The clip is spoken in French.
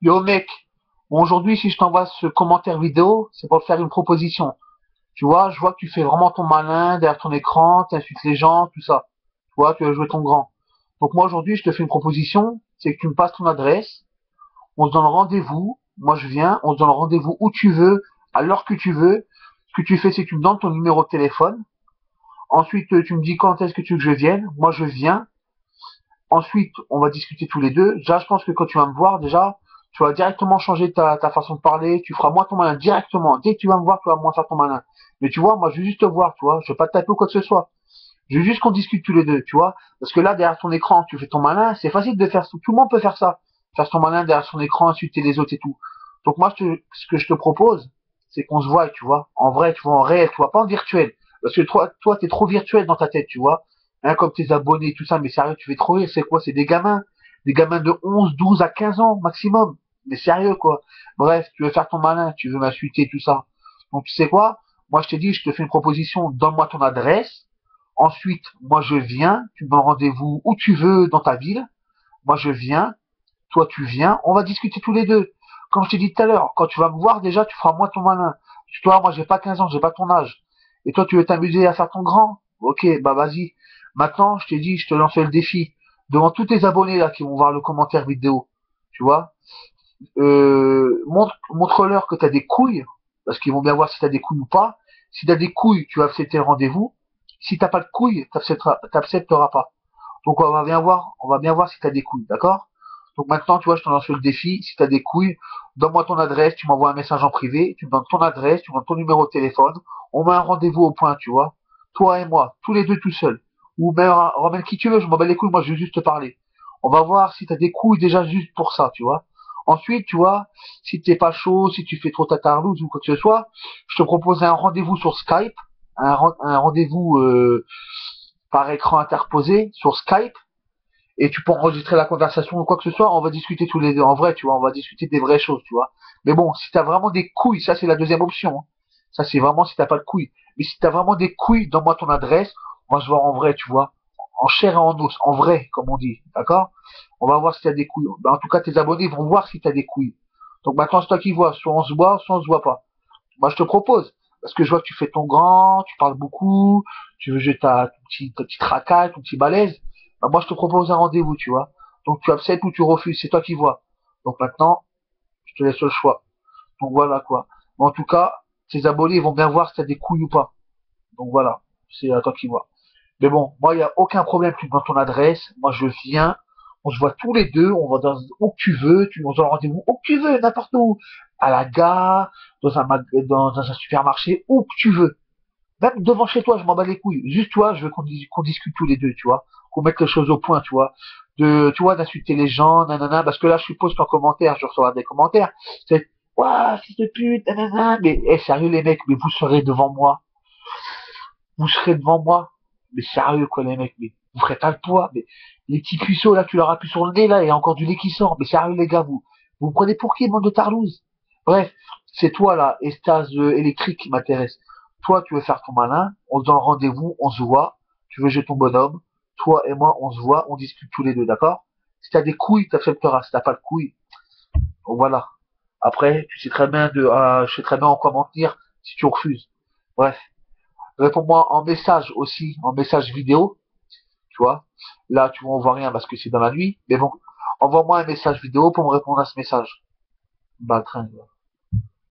Yo mec, bon, aujourd'hui si je t'envoie ce commentaire vidéo, c'est pour te faire une proposition. Tu vois, je vois que tu fais vraiment ton malin derrière ton écran, tu insultes les gens, tout ça. Tu vois, tu veux jouer ton grand. Donc moi aujourd'hui je te fais une proposition, c'est que tu me passes ton adresse, on se donne rendez-vous, moi je viens, on se donne rendez-vous où tu veux, à l'heure que tu veux. Ce que tu fais c'est que tu me donnes ton numéro de téléphone. Ensuite tu me dis quand est-ce que tu veux que je vienne, moi je viens. Ensuite, on va discuter tous les deux. Déjà, je pense que quand tu vas me voir, déjà, tu vas directement changer ta façon de parler. Tu feras moins ton malin directement. Dès que tu vas me voir, tu vas moins faire ton malin. Mais tu vois, moi, je veux juste te voir, tu vois. Je veux pas te taper ou quoi que ce soit. Je veux juste qu'on discute tous les deux, tu vois. Parce que là, derrière ton écran, tu fais ton malin. C'est facile de faire ça. Tout le monde peut faire ça. Faire son malin derrière son écran, insulter les autres et tout. Donc moi, ce que je te propose, c'est qu'on se voit, tu vois. En vrai, tu vois, en réel, tu vois, pas en virtuel. Parce que toi, t'es trop virtuel dans ta tête, tu vois. Hein, comme tes abonnés et tout ça, mais sérieux, tu fais trop rire. C'est quoi? C'est des gamins. Des gamins de 11, 12 à 15 ans, maximum. Mais sérieux, quoi. Bref, tu veux faire ton malin, tu veux m'insulter, tout ça. Donc, tu sais quoi? Moi, je t'ai dit, je te fais une proposition, donne-moi ton adresse. Ensuite, moi, je viens, tu me donnes rendez-vous où tu veux dans ta ville. Moi, je viens, toi, tu viens, on va discuter tous les deux. Comme je t'ai dit tout à l'heure, quand tu vas me voir, déjà, tu feras moins ton malin. Toi, moi, j'ai pas 15 ans, j'ai pas ton âge. Et toi, tu veux t'amuser à faire ton grand? Ok, bah vas-y. Maintenant, je t'ai dit, je te lance le défi. Devant tous tes abonnés là qui vont voir le commentaire vidéo, tu vois, montre-leur que tu as des couilles, parce qu'ils vont bien voir si tu as des couilles ou pas. Si tu as des couilles, tu vas accepter le rendez-vous. Si t'as pas de couilles, t'accepteras pas. Donc on va bien voir si tu as des couilles, d'accord? Donc maintenant, tu vois, je te lance le défi. Si tu as des couilles, donne-moi ton adresse, tu m'envoies un message en privé, tu me donnes ton adresse, tu me donnes ton numéro de téléphone. On met un rendez-vous au point, tu vois. Toi et moi, tous les deux tout seuls. Ou même ramène qui tu veux, je m'en bats les couilles, moi je veux juste te parler. On va voir si tu as des couilles déjà juste pour ça, tu vois. Ensuite, tu vois, si t'es pas chaud, si tu fais trop ta tarlouse ou quoi que ce soit, je te propose un rendez-vous sur Skype, un rendez-vous par écran interposé sur Skype, et tu peux enregistrer la conversation ou quoi que ce soit, on va discuter tous les deux en vrai, tu vois, on va discuter des vraies choses, tu vois. Mais bon, si t'as vraiment des couilles, ça c'est la deuxième option. Hein. Ça c'est vraiment si t'as pas de couilles. Mais si t'as vraiment des couilles, donne-moi ton adresse, moi je vais en vrai, tu vois, en chair et en os, en vrai, comme on dit, d'accord? On va voir si t'as des couilles. Ben, en tout cas, tes abonnés vont voir si t'as des couilles. Donc maintenant, c'est toi qui vois, soit on se voit, soit on se voit pas. Moi, je te propose, parce que je vois que tu fais ton grand, tu parles beaucoup, tu veux jouer ta petite racaille, ton petit balèze. Ben, moi, je te propose un rendez-vous, tu vois. Donc tu acceptes ou tu refuses, c'est toi qui vois. Donc maintenant, je te laisse le choix. Donc voilà quoi. Mais en tout cas, tes abonnés vont bien voir si t'as des couilles ou pas. Donc voilà, c'est à toi qui vois. Mais bon, moi, il n'y a aucun problème. Tu me donnes ton adresse. Moi, je viens. On se voit tous les deux. On va où que tu veux. Tu nous donnes rendez-vous où que tu veux, n'importe où. À la gare, dans un supermarché, où que tu veux. Même devant chez toi, je m'en bats les couilles. Juste toi, je veux qu'on discute tous les deux, tu vois. Qu'on mette les choses au point, tu vois. Tu vois, d'insulter les gens, nanana. Parce que là, je suppose qu'en commentaire, je reçois des commentaires. C'est, ouah, fils de pute, nanana. Mais, sérieux, les mecs, mais vous serez devant moi. Vous serez devant moi. Mais sérieux, quoi, les mecs, mais vous ferez pas le poids. Mais les petits puceaux, là, tu leur appuies sur le nez, là, et il y a encore du lait qui sort. Mais sérieux, les gars, vous prenez pour qui, bande de tarlouse? Bref, c'est toi, là, Estase électrique qui m'intéresse. Toi, tu veux faire ton malin, on se donne rendez-vous, on se voit. Tu veux jouer ton bonhomme. Toi et moi, on se voit, on discute tous les deux, d'accord? Si t'as des couilles, t'accepteras. Si t'as pas de couilles, bon, voilà. Après, tu sais très bien je sais très bien en quoi m'en tenir si tu refuses. Bref. Réponds-moi en message aussi, en message vidéo, tu vois. Là, tu m'envoies rien parce que c'est dans la nuit. Mais bon, envoie-moi un message vidéo pour me répondre à ce message. Bah, train.